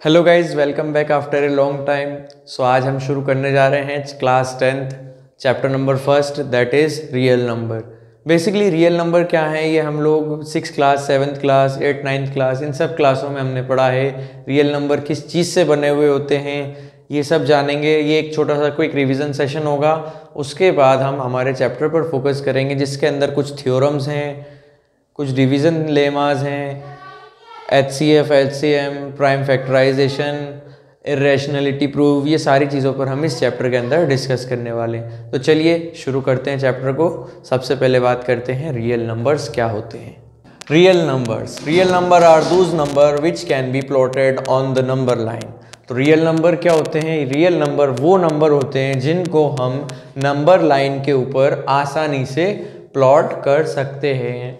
Hello guys, welcome back after a long time. So आज हम शुरू करने जा रहे हैं class 10th chapter number first, that is real number. Basically real number क्या है, ये हम लोग 6th class, 7th class, 8th 9th class, इन सब क्लासों में हमने पढ़ा है। रियल नंबर किस चीज़ से बने हुए होते हैं ये सब जानेंगे। ये एक छोटा सा क्विक रिविज़न सेशन होगा। उसके बाद हम हमारे चैप्टर पर फोकस करेंगे, जिसके अंदर कुछ थ्योरम्स हैं, कुछ डिवीज़न लेमाज हैं, HCF, LCM, prime factorisation, irrationality proof, ये सारी चीज़ों पर हम इस चैप्टर के अंदर डिस्कस करने वाले हैं। तो चलिए शुरू करते हैं चैप्टर को। सबसे पहले बात करते हैं रियल नंबर्स क्या होते हैं। Real number are those number which can be plotted on the number line. तो रियल नंबर क्या होते हैं? रियल नंबर वो नंबर होते हैं जिनको हम नंबर लाइन के ऊपर आसानी से प्लॉट कर सकते हैं।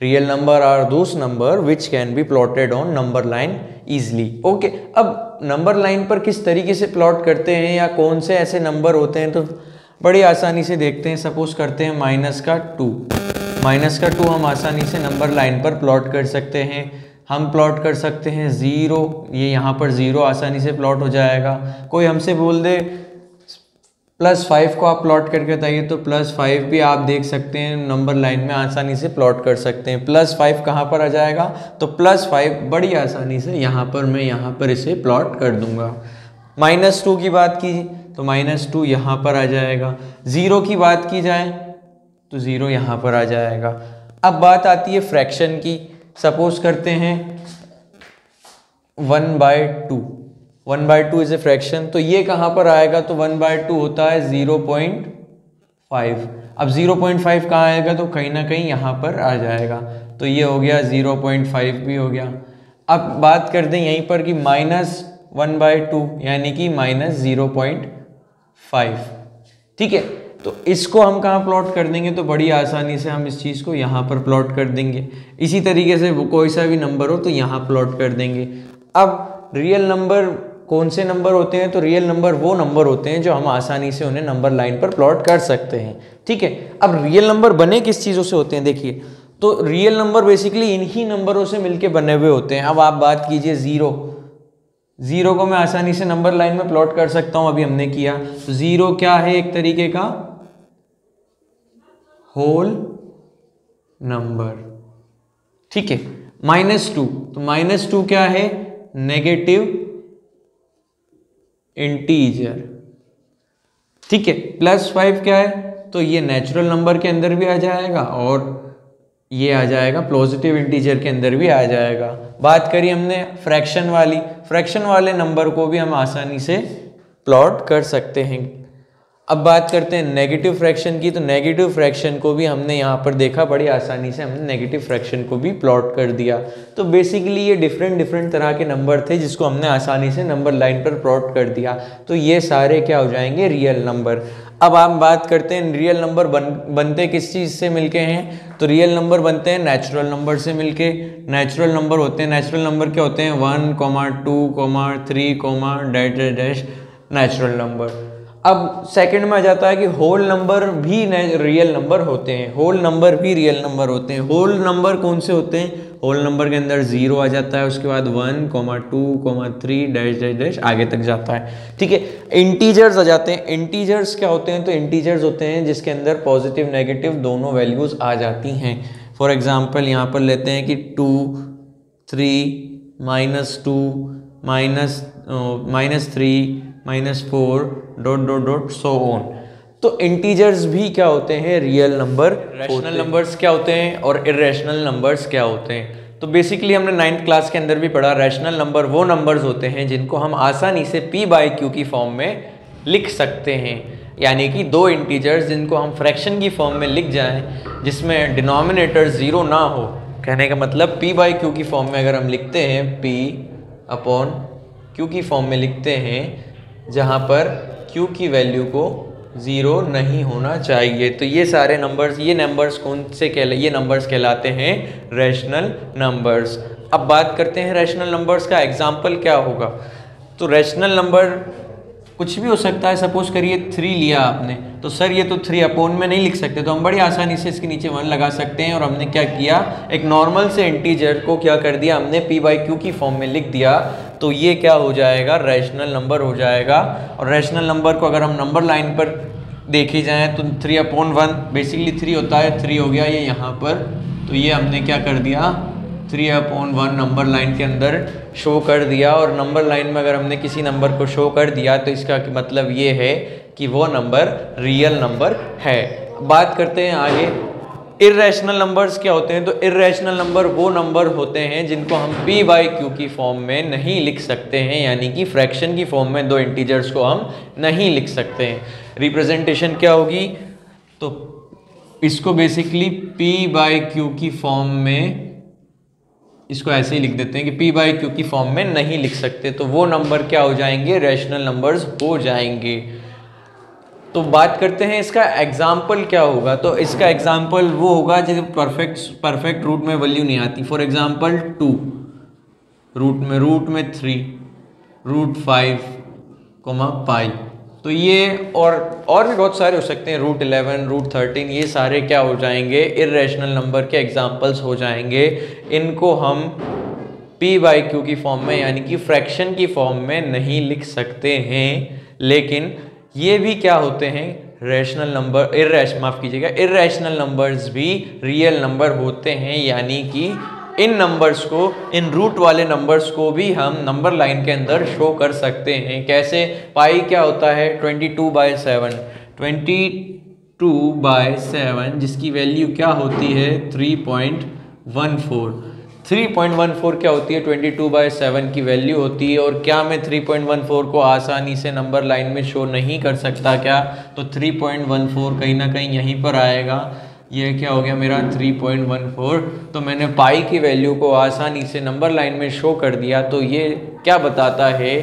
Real number are those number which can be plotted on number line easily. Okay, अब नंबर लाइन पर किस तरीके से प्लॉट करते हैं या कौन से ऐसे नंबर होते हैं, तो बड़ी आसानी से देखते हैं। सपोज करते हैं माइनस का टू हम आसानी से नंबर लाइन पर प्लॉट कर सकते हैं। हम प्लॉट कर सकते हैं ज़ीरो, ये यहाँ पर ज़ीरो आसानी से प्लॉट हो जाएगा। कोई हमसे बोल दे +5 को आप प्लॉट करके बताइए, तो +5 भी आप देख सकते हैं नंबर लाइन में आसानी से प्लॉट कर सकते हैं। +5 कहाँ पर आ जाएगा, तो +5 बड़ी आसानी से यहाँ पर मैं यहाँ पर इसे प्लॉट कर दूंगा। -2 की बात की तो -2 यहाँ पर आ जाएगा। 0 की बात की जाए तो 0 यहाँ पर आ जाएगा। अब बात आती है फ्रैक्शन की। सपोज करते हैं 1/2, 1/2 इज ए फ्रैक्शन, तो ये कहाँ पर आएगा, तो 1/2 होता है 0.5। अब 0.5 कहाँ आएगा, तो कहीं ना कहीं यहाँ पर आ जाएगा। तो ये हो गया 0.5 भी हो गया। अब बात कर दें यहीं पर कि -1/2 यानी कि -0.5। ठीक है, तो इसको हम कहाँ प्लॉट कर देंगे, तो बड़ी आसानी से हम इस चीज़ को यहाँ पर प्लॉट कर देंगे। इसी तरीके से कोई सा भी नंबर हो तो यहाँ प्लॉट कर देंगे। अब रियल नंबर कौन से नंबर होते हैं, तो रियल नंबर वो नंबर होते हैं जो हम आसानी से उन्हें नंबर लाइन पर प्लॉट कर सकते हैं। ठीक है, अब रियल नंबर बने किस चीज़ों से होते हैं, देखिए। तो रियल नंबर बेसिकली इन्हीं नंबरों से मिलके बने हुए होते हैं। अब आप बात कीजिए ज़ीरो को मैं आसानी से नंबर लाइन में प्लॉट कर सकता हूँ, अभी हमने किया। तो ज़ीरो क्या है, एक तरीके का होल नंबर। ठीक है, -2, तो -2 क्या है, नेगेटिव इंटीजर। ठीक है, +5 क्या है, तो ये नेचुरल नंबर के अंदर भी आ जाएगा और ये आ जाएगा पॉजिटिव इंटीजर के अंदर भी आ जाएगा। बात करी हमने फ्रैक्शन वाले नंबर को भी हम आसानी से प्लॉट कर सकते हैं। अब बात करते हैं नेगेटिव फ्रैक्शन की। तो नेगेटिव फ्रैक्शन को भी हमने यहाँ पर देखा, बड़ी आसानी से हमने नेगेटिव फ्रैक्शन को भी प्लॉट कर दिया। तो बेसिकली ये डिफरेंट तरह के नंबर थे जिसको हमने आसानी से नंबर लाइन पर प्लॉट कर दिया। तो ये सारे क्या हो जाएंगे, रियल नंबर। अब आप बात करते हैं रियल नंबर बनते किस चीज़ से मिलके हैं, तो रियल नंबर बनते हैं नेचुरल नंबर से मिलके। नेचुरल नंबर होते हैं, नेचुरल नंबर क्या होते हैं, 1, 2, 3, डैश नेचुरल नंबर। अब सेकंड में आ जाता है कि होल नंबर भी रियल नंबर होते हैं। होल नंबर होल नंबर कौन से होते हैं, होल नंबर के अंदर 0 आ जाता है, उसके बाद 1, 2, 3 डैश आगे तक जाता है। ठीक है, इंटीजर्स आ जाते हैं। इंटीजर्स क्या होते हैं, तो इंटीजर्स होते हैं जिसके अंदर पॉजिटिव नेगेटिव दोनों वैल्यूज आ जाती हैं। फॉर एग्जांपल यहाँ पर लेते हैं कि 2, 3, -2, -3, -4 सो ऑन। तो इंटीजर्स भी क्या होते हैं, रियल नंबर। रैशनल नंबर्स क्या होते हैं और इरेशनल नंबर्स क्या होते हैं, तो बेसिकली हमने 9th क्लास के अंदर भी पढ़ा। रैशनल नंबर वो नंबर्स होते हैं जिनको हम आसानी से P/Q की फॉर्म में लिख सकते हैं, यानी कि दो इंटीजर्स जिनको हम फ्रैक्शन की फॉर्म में लिख जाएं, जिसमें डिनोमिनेटर 0 ना हो। कहने का मतलब P/Q की फॉर्म में अगर हम लिखते हैं, P/Q की फॉर्म में लिखते हैं, जहाँ पर Q की वैल्यू को 0 नहीं होना चाहिए। तो ये सारे नंबर्स, ये नंबर्स कहलाते हैं रैशनल नंबर्स। अब बात करते हैं रैशनल नंबर्स का एग्जाम्पल क्या होगा। तो रैशनल नंबर कुछ भी हो सकता है। सपोज करिए 3 लिया आपने, तो सर ये तो 3 अपॉन में नहीं लिख सकते, तो हम बड़ी आसानी से इसके नीचे 1 लगा सकते हैं। और हमने क्या किया, एक नॉर्मल से इंटीजर को क्या कर दिया हमने p/q की फॉर्म में लिख दिया, तो ये क्या हो जाएगा, रैशनल नंबर हो जाएगा। और रैशनल नंबर को अगर हम नंबर लाइन पर देखी जाए तो 3/1 बेसिकली 3 होता है, 3 हो गया ये यहाँ पर, तो ये हमने क्या कर दिया 3/1 नंबर लाइन के अंदर शो कर दिया। और नंबर लाइन में अगर हमने किसी नंबर को शो कर दिया तो इसका मतलब ये है कि वो नंबर रियल नंबर है। बात करते हैं आगे, इर्रेशनल नंबर्स क्या होते हैं। तो इर्रेशनल नंबर वो नंबर होते हैं जिनको हम p/q की फॉर्म में नहीं लिख सकते हैं, यानी कि फ्रैक्शन की फॉर्म में दो इंटीजर्स को हम नहीं लिख सकते हैं। रिप्रेजेंटेशन क्या होगी, तो इसको बेसिकली p/q की फॉर्म में, इसको ऐसे ही लिख देते हैं कि p/q की फॉर्म में नहीं लिख सकते, तो वो नंबर क्या हो जाएंगे, रैशनल नंबर्स हो जाएंगे। तो बात करते हैं इसका एग्जाम्पल क्या होगा। तो इसका एग्जाम्पल वो होगा जब परफेक्ट रूट में वैल्यू नहीं आती। फॉर एग्जाम्पल 2 रूट में 3 √5 पाई, तो ये और भी बहुत सारे हो सकते हैं, √11 √13, ये सारे क्या हो जाएंगे, इर्रेशनल नंबर के एग्जाम्पल्स हो जाएंगे। इनको हम p/q की फॉर्म में यानी कि फ्रैक्शन की फॉर्म में नहीं लिख सकते हैं, लेकिन ये भी क्या होते हैं, रैशनल नंबर, इर्रेशनल नंबर्स भी रियल नंबर होते हैं, यानी कि इन नंबर्स को, इन रूट वाले नंबर्स को भी हम नंबर लाइन के अंदर शो कर सकते हैं। कैसे, पाई क्या होता है 22/7, 22/7 जिसकी वैल्यू क्या होती है 3.14। 3.14 क्या होती है, 22/7 की वैल्यू होती है। और क्या मैं 3.14 को आसानी से नंबर लाइन में शो नहीं कर सकता क्या, तो 3.14 कहीं ना कहीं यहीं पर आएगा। ये क्या हो गया मेरा 3.14, तो मैंने पाई की वैल्यू को आसानी से नंबर लाइन में शो कर दिया। तो ये क्या बताता है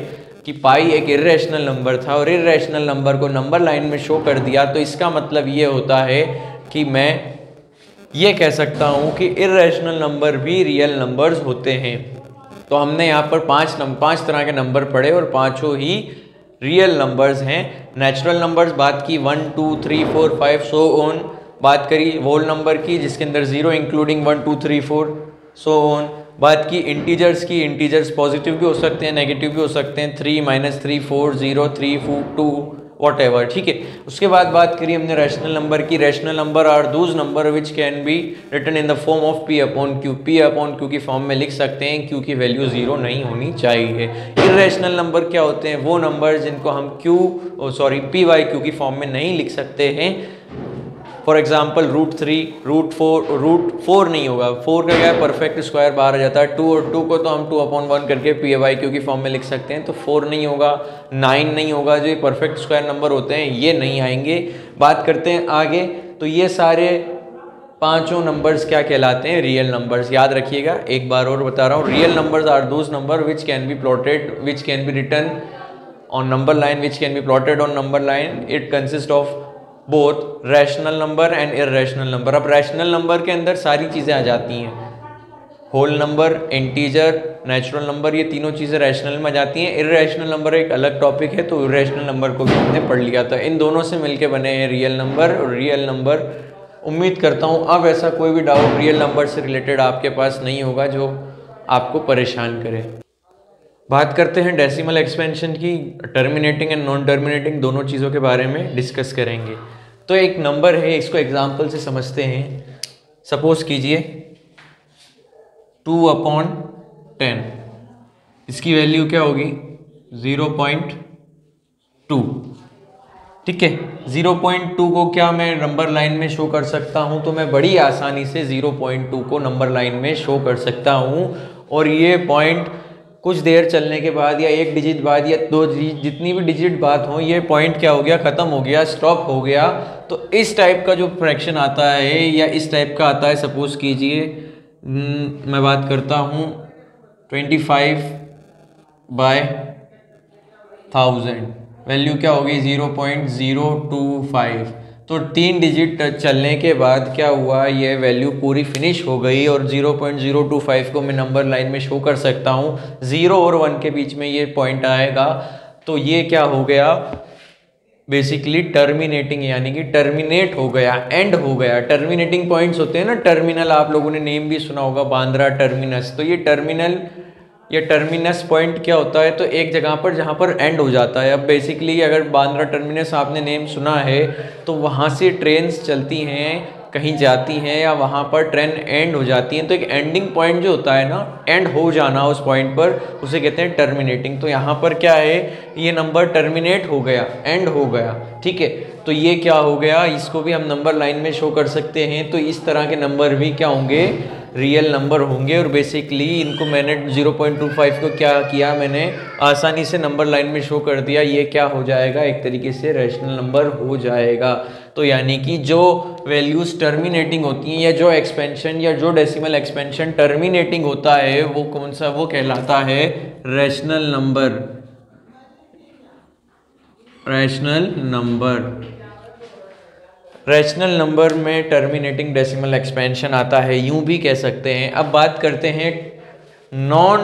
कि पाई एक इर्रेशनल नंबर था और इर्रेशनल नंबर को नंबर लाइन में शो कर दिया। तो इसका मतलब ये होता है कि मैं ये कह सकता हूँ कि इर्रेशनल नंबर भी रियल नंबर्स होते हैं। तो हमने यहाँ पर पांच तरह के नंबर पढ़े और पांचों ही रियल नंबर्स हैं। नेचुरल नंबर्स बात की 1 2 3 4 5 सो ऑन, बात करी होल नंबर की जिसके अंदर 0 इंक्लूडिंग 1 2 3 4 सो ऑन। बात की इंटीजर्स की, इंटीजर्स पॉजिटिव भी हो सकते हैं, नेगेटिव भी हो सकते हैं, 3 -3 4 0 3 2 वॉट एवर, ठीक है। उसके बाद बात करी हमने रैशनल नंबर की। Rational number are those number which can be written in the form of p/q। p/q की फॉर्म में लिख सकते हैं, q की वैल्यू 0 नहीं होनी चाहिए। इर्रेशनल नंबर क्या होते हैं, वो नंबर जिनको हम p/q की फॉर्म में नहीं लिख सकते हैं। फॉर एग्जाम्पल √3 √4 नहीं होगा, 4 का क्या है परफेक्ट स्क्वायर बाहर आ जाता है। 2 और 2 को तो हम 2/1 करके p/q की फॉर्म में लिख सकते हैं, तो 4 नहीं होगा, 9 नहीं होगा, जो ये परफेक्ट स्क्वायर नंबर होते हैं ये नहीं आएंगे। बात करते हैं आगे, तो ये सारे पांचों नंबर्स क्या कहलाते हैं, रियल नंबर्स। याद रखिएगा, एक बार और बता रहा हूँ, real numbers are those number which can be plotted, which can be written on number line, which can be plotted on number line. It consist of both rational number and irrational number. अब rational number के अंदर सारी चीज़ें आ जाती हैं, whole number, integer, natural number, ये तीनों चीज़ें रैशनल में आ जाती हैं। इर्रेशनल नंबर एक अलग टॉपिक है, तो इर्रेशनल नंबर को भी हमने पढ़ लिया था। इन दोनों से मिलके बने हैं रियल नंबर और रियल नंबर। उम्मीद करता हूँ अब ऐसा कोई भी डाउट रियल नंबर से रिलेटेड आपके पास नहीं होगा जो आपको परेशान करे। बात करते हैं डेसिमल एक्सपेंशन की। टर्मिनेटिंग एंड नॉन टर्मिनेटिंग दोनों चीज़ों के बारे में डिस्कस करेंगे। तो एक नंबर है, इसको एग्जाम्पल से समझते हैं। सपोज कीजिए 2/10, इसकी वैल्यू क्या होगी 0.2, ठीक है। 0.2 को क्या मैं नंबर लाइन में शो कर सकता हूँ, तो मैं बड़ी आसानी से 0.2 को नंबर लाइन में शो कर सकता हूँ। और ये पॉइंट कुछ देर चलने के बाद या एक डिजिट बाद या दो जितनी भी डिजिट बात हो, ये पॉइंट क्या हो गया, ख़त्म हो गया, स्टॉप हो गया। तो इस टाइप का जो फ्रैक्शन आता है या इस टाइप का आता है, सपोज कीजिए मैं बात करता हूँ 25/1000, वैल्यू क्या होगी 0.025। तो 3 डिजिट चलने के बाद क्या हुआ, ये वैल्यू पूरी फिनिश हो गई और 0.025 को मैं नंबर लाइन में शो कर सकता हूँ। 0 और 1 के बीच में ये पॉइंट आएगा, तो ये क्या हो गया, बेसिकली टर्मिनेटिंग, यानी कि टर्मिनेट हो गया, एंड हो गया। टर्मिनेटिंग पॉइंट्स होते हैं ना, टर्मिनल, आप लोगों ने नेम भी सुना होगा, बांद्रा टर्मिनस। तो ये टर्मिनल या टर्मिनस पॉइंट क्या होता है, तो एक जगह पर जहाँ पर एंड हो जाता है। अब बेसिकली अगर बांद्रा टर्मिनस आपने नेम सुना है, तो वहाँ से ट्रेन्स चलती हैं, कहीं जाती हैं, या वहाँ पर ट्रेन एंड हो जाती हैं। तो एक एंडिंग पॉइंट जो होता है ना, एंड हो जाना उस पॉइंट पर, उसे कहते हैं टर्मिनेटिंग। तो यहाँ पर क्या है, ये नंबर टर्मिनेट हो गया, एंड हो गया, ठीक है। तो ये क्या हो गया, इसको भी हम नंबर लाइन में शो कर सकते हैं। तो इस तरह के नंबर भी क्या होंगे, रियल नंबर होंगे। और बेसिकली इनको मैंने 0.25 को क्या किया, मैंने आसानी से नंबर लाइन में शो कर दिया। ये क्या हो जाएगा, एक तरीके से रैशनल नंबर हो जाएगा। तो यानी कि जो वैल्यूज टर्मिनेटिंग होती हैं, या जो एक्सपेंशन या जो डेसिमल एक्सपेंशन टर्मिनेटिंग होता है, वो कौन सा, वो कहलाता है rational number. Rational number, rational number में टर्मिनेटिंग डेसिमल एक्सपेंशन आता है, यूं भी कह सकते हैं। अब बात करते हैं नॉन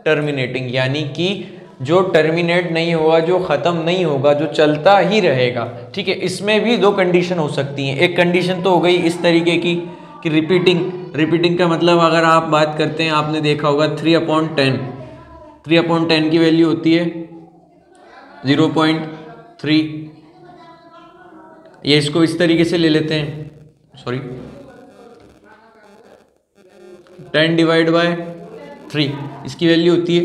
टर्मिनेटिंग, यानी कि जो टर्मिनेट नहीं होगा, जो ख़त्म नहीं होगा, जो चलता ही रहेगा, ठीक है। इसमें भी दो कंडीशन हो सकती हैं। एक कंडीशन तो हो गई इस तरीके की कि रिपीटिंग का मतलब अगर आप बात करते हैं, आपने देखा होगा 3/10, 3/10 की वैल्यू होती है 0.3। ये इसको इस तरीके से ले लेते हैं, सॉरी 10/3, इसकी वैल्यू होती है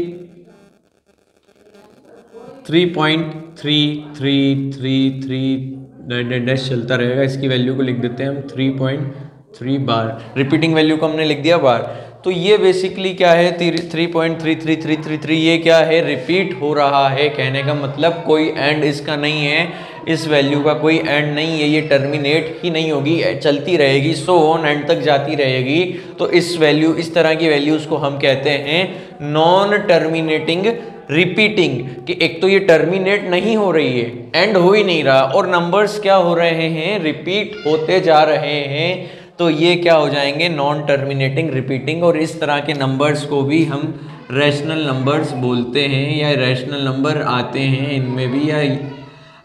3.3333 चलता रहेगा। इसकी वैल्यू को लिख देते हैं हम 3.3 बार, रिपीटिंग वैल्यू को हमने लिख दिया बार। तो ये बेसिकली क्या है, 3.33333, ये क्या है, रिपीट हो रहा है। कहने का मतलब कोई एंड इसका नहीं है, इस वैल्यू का कोई एंड नहीं है, ये टर्मिनेट ही नहीं होगी, चलती रहेगी, सो ऑन एंड तक जाती रहेगी। तो इस वैल्यू, इस तरह की वैल्यूज को हम कहते हैं नॉन टर्मिनेटिंग रिपीटिंग। कि एक तो ये टर्मिनेट नहीं हो रही है, एंड हो ही नहीं रहा, और नंबर्स क्या हो रहे हैं, रिपीट होते जा रहे हैं। तो ये क्या हो जाएंगे, नॉन टर्मिनेटिंग रिपीटिंग। और इस तरह के नंबर्स को भी हम रैशनल नंबर्स बोलते हैं, या रैशनल नंबर आते हैं इनमें भी, या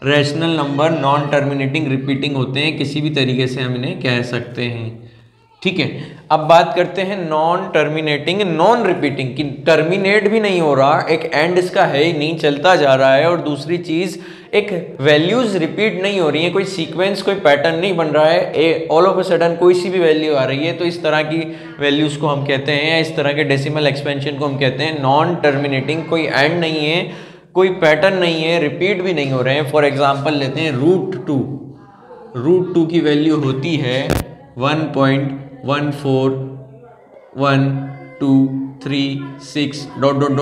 rational number non terminating repeating होते हैं, किसी भी तरीके से हम इन्हें कह सकते हैं, ठीक है। अब बात करते हैं नॉन टर्मिनेटिंग नॉन रिपीटिंग की। टर्मिनेट भी नहीं हो रहा, एक एंड इसका है ही नहीं, चलता जा रहा है। और दूसरी चीज, एक वैल्यूज रिपीट नहीं हो रही है, कोई सीक्वेंस, कोई पैटर्न नहीं बन रहा है, ऑल ऑफ अ सडन कोई सी भी वैल्यू आ रही है। तो इस तरह की वैल्यूज को हम कहते हैं, या इस तरह के डेसिमल एक्सपेंशन को हम कहते हैं नॉन टर्मिनेटिंग। कोई एंड नहीं है, कोई पैटर्न नहीं है, रिपीट भी नहीं हो रहे हैं। फॉर एग्जाम्पल लेते हैं √2 की वैल्यू होती है 1.14123 ...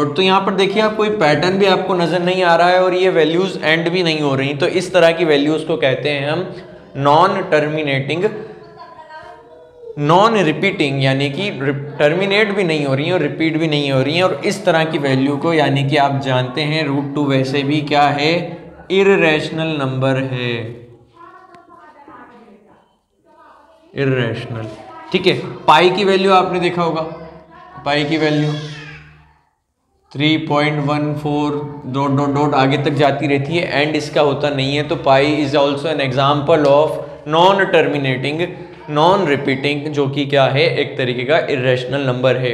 तो यहाँ पर देखिए, आप कोई पैटर्न भी आपको नजर नहीं आ रहा है, और ये वैल्यूज एंड भी नहीं हो रही। तो इस तरह की वैल्यूज को कहते हैं हम नॉन टर्मिनेटिंग नॉन रिपीटिंग, यानी कि टर्मिनेट भी नहीं हो रही है और रिपीट भी नहीं हो रही है। और इस तरह की वैल्यू को, यानी कि आप जानते हैं √2 वैसे भी क्या है, इररेशनल नंबर है, इररेशनल, ठीक है। पाई की वैल्यू आपने देखा होगा, पाई की वैल्यू 3.14 ... आगे तक जाती रहती है, एंड इसका होता नहीं है। तो pi is also an example of non terminating non repeating, जो कि क्या है, एक तरीके का इररेशनल नंबर है।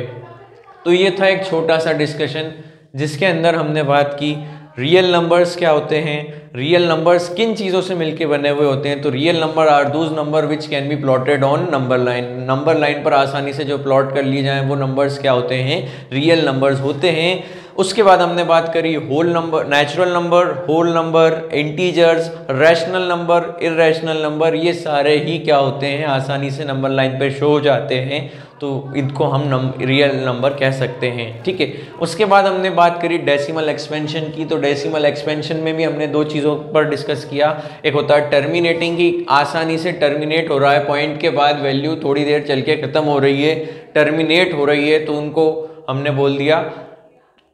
तो ये था एक छोटा सा डिस्कशन, जिसके अंदर हमने बात की रियल नंबर्स क्या होते हैं, रियल नंबर्स किन चीज़ों से मिलके बने हुए होते हैं। तो real number are those number which can be plotted on number line, number line पर आसानी से जो प्लॉट कर लिए जाएं वो नंबर्स क्या होते हैं, रियल नंबर्स होते हैं। उसके बाद हमने बात करी whole number, natural number, whole number, integers, rational number, irrational number, ये सारे ही क्या होते हैं, आसानी से नंबर लाइन पे शो हो जाते हैं। तो इनको हम रियल नंबर कह सकते हैं, ठीक है। उसके बाद हमने बात करी डेसिमल एक्सपेंशन की। तो डेसिमल एक्सपेंशन में भी हमने दो चीज़ों पर डिस्कस किया। एक होता है टर्मिनेटिंग की, आसानी से टर्मिनेट हो रहा है, पॉइंट के बाद वैल्यू थोड़ी देर चल के ख़त्म हो रही है, टर्मिनेट हो रही है, तो उनको हमने बोल दिया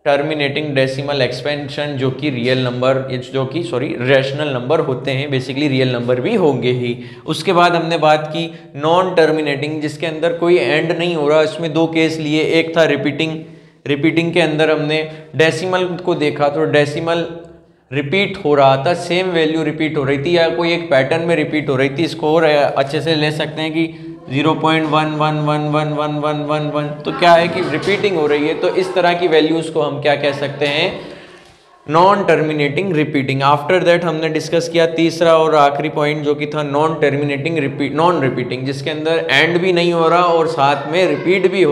टर्मिनेटिंग डेसिमल एक्सपेंशन, जो कि रियल नंबर, जो कि रैशनल नंबर होते हैं, बेसिकली रियल नंबर भी होंगे ही। उसके बाद हमने बात की नॉन टर्मिनेटिंग, जिसके अंदर कोई एंड नहीं हो रहा। इसमें दो केस लिए, एक था रिपीटिंग के अंदर हमने डेसिमल को देखा। तो डेसिमल रिपीट हो रहा था, सेम वैल्यू रिपीट हो रही थी या कोई एक पैटर्न में रिपीट हो रही थी, इसको और अच्छे से ले सकते हैं कि 0.11111111 तो क्या है कि रिपीटिंग हो रही है। तो इस तरह की वैल्यूज़ को हम क्या कह सकते हैं, non terminating repeating. After that हमने डिस्कस किया तीसरा और आखिरी पॉइंट जो कि था नॉन टर्मिनेटिंग नॉन रिपीटिंग, जिसके अंदर एंड भी नहीं हो रहा और साथ में रिपीट भी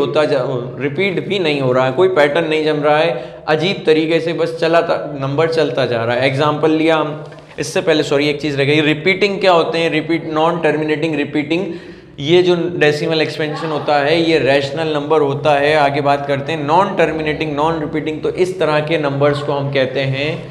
नहीं हो रहा है, कोई पैटर्न नहीं जम रहा है, अजीब तरीके से बस नंबर चलता जा रहा है। एग्जाम्पल लिया हम, इससे पहले एक चीज़ रह गई, रिपीटिंग क्या होते हैं, नॉन टर्मिनेटिंग रिपीटिंग, ये जो डेसिमल एक्सपेंशन होता है ये रैशनल नंबर होता है। आगे बात करते हैं नॉन टर्मिनेटिंग नॉन रिपीटिंग, तो इस तरह के नंबर्स को हम कहते हैं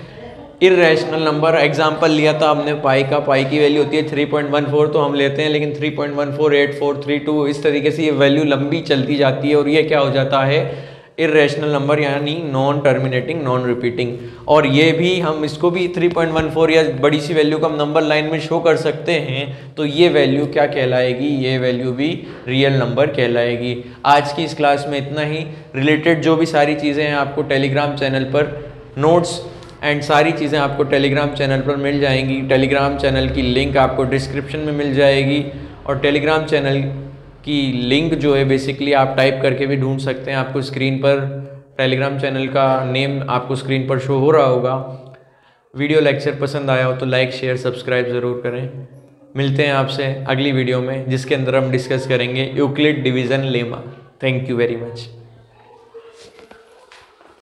इर्रेशनल नंबर। एग्जांपल लिया था हमने पाई का, पाई की वैल्यू होती है 3.14 तो हम लेते हैं, लेकिन 3.148432 इस तरीके से ये वैल्यू लंबी चलती जाती है और ये क्या हो जाता है, इर्रेशनल नंबर यानी नॉन टर्मिनेटिंग नॉन रिपीटिंग। और ये भी हम इसको भी 3.14 या बड़ी सी वैल्यू को हम नंबर लाइन में शो कर सकते हैं, तो ये वैल्यू क्या कहलाएगी, ये वैल्यू भी रियल नंबर कहलाएगी। आज की इस क्लास में इतना ही। रिलेटेड जो भी सारी चीज़ें हैं आपको टेलीग्राम चैनल पर नोट्स एंड सारी चीज़ें आपको टेलीग्राम चैनल पर मिल जाएंगी। टेलीग्राम चैनल की लिंक आपको डिस्क्रिप्शन में मिल जाएगी और टेलीग्राम चैनल की लिंक जो है बेसिकली आप टाइप करके भी ढूंढ सकते हैं, आपको स्क्रीन पर टेलीग्राम चैनल का नेम आपको स्क्रीन पर शो हो रहा होगा। वीडियो लेक्चर पसंद आया हो तो लाइक शेयर सब्सक्राइब ज़रूर करें। मिलते हैं आपसे अगली वीडियो में जिसके अंदर हम डिस्कस करेंगे Euclid division lemma. Thank you very much.